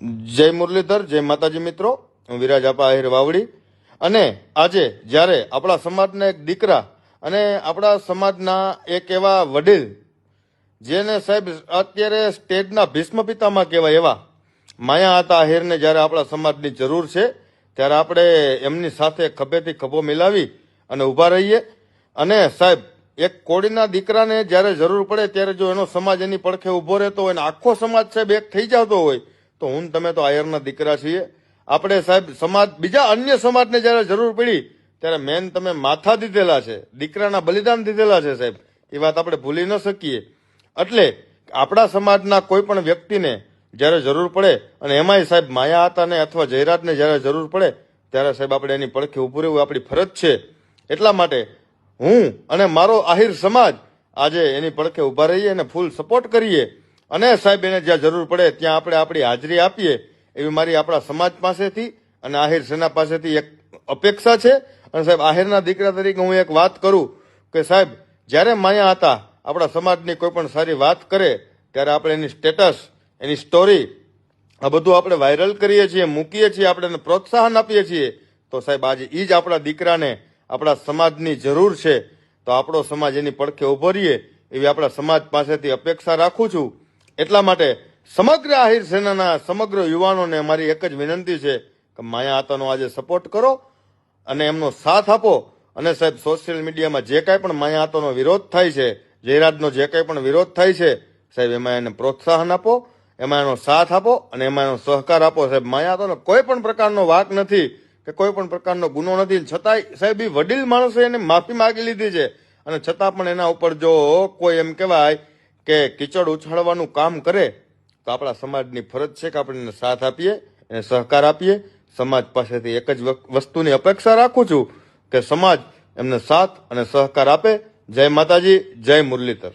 જય મુરલીધર, જય માતાજી મિત્રો. હું વિરાજ આપા આહિર વાવડી. અને આજે જ્યારે આપણા સમાજના એક દીકરા અને આપણા સમાજના એક એવા વડીલ જેને સાહેબ અત્યારે સ્ટેટના ભીષ્મ પિતામાં કહેવાય એવા માયા હતા આહિરને જ્યારે આપણા સમાજની જરૂર છે ત્યારે આપણે એમની સાથે ખભેથી ખભો મિલાવી અને ઊભા રહીએ. અને સાહેબ એક કોળીના દીકરાને જ્યારે જરૂર પડે ત્યારે જો એનો સમાજ એની પડખે ઊભો રહેતો હોય ને આખો સમાજ સાહેબ એક થઈ જતો હોય તો હું તમે તો આયરના દીકરા છીએ. આપણે સાહેબ સમાજ બીજા અન્ય સમાજને જ્યારે જરૂર પડી ત્યારે મેન તમે માથા દીધેલા છે, દીકરાના બલિદાન દીધેલા છે સાહેબ, એ વાત આપણે ભૂલી ન શકીએ. એટલે આપણા સમાજના કોઈ પણ વ્યક્તિને જ્યારે જરૂર પડે અને એમાંય સાહેબ માયા હતાને અથવા જયરાજને જ્યારે જરૂર પડે ત્યારે સાહેબ આપણે એની પડખે ઊભું રહેવું આપણી ફરજ છે. એટલા માટે હું અને મારો આહિર સમાજ આજે એની પડખે ઊભા રહીએ અને ફૂલ સપોર્ટ કરીએ અને સાહેબ એને જ્યાં જરૂર પડે ત્યાં આપણે આપણી હાજરી આપીએ એવી મારી આપણા સમાજ પાસેથી અને આહિર સેના પાસેથી એક અપેક્ષા છે. અને સાહેબ આહિરના દીકરા તરીકે હું એક વાત કરું કે સાહેબ જ્યારે માયા હતા આપણા સમાજની કોઈ પણ સારી વાત કરે ત્યારે આપણે એની સ્ટેટસ, એની સ્ટોરી આ બધું આપણે વાયરલ કરીએ છીએ, મૂકીએ છીએ, આપણે એને પ્રોત્સાહન આપીએ છીએ. તો સાહેબ આજે એ જ આપણા દીકરાને આપણા સમાજની જરૂર છે તો આપણો સમાજ એની પડખે ઊભો રહીએ એવી આપણા સમાજ પાસેથી અપેક્ષા રાખું છું. એટલા માટે સમગ્ર આહિર સેનાના સમગ્ર યુવાનોને મારી એક જ વિનંતી છે કે માયા આતાનો આજે સપોર્ટ કરો અને એમનો સાથ આપો. અને સાહેબ સોશિયલ મીડિયામાં જે કાંઈ પણ માયા આતાનો વિરોધ થાય છે, જયરાજનો જે કાંઈ પણ વિરોધ થાય છે સાહેબ એમાં એને પ્રોત્સાહન આપો, એમાં એનો સાથ આપો અને એમાં એનો સહકાર આપો. સાહેબ માયા આતાનો કોઈ પણ પ્રકારનો વાંક નથી કે કોઈ પણ પ્રકારનો ગુનો નથી, છતાંય સાહેબ એ વડીલ માણસે એને માફી માગી લીધી છે અને છતાં પણ એના ઉપર જો કોઈ એમ કહેવાય કે કીચડ ઉછાળવાનું કામ કરે તો આપણા સમાજની ફરજ છે કે આપણે એને સાથ આપીએ, એને સહકાર આપીએ. સમાજ પાસેથી એક જ વસ્તુની અપેક્ષા રાખું છું કે સમાજ એમને સાથ અને સહકાર આપે. જય માતાજી, જય મુરલીધર.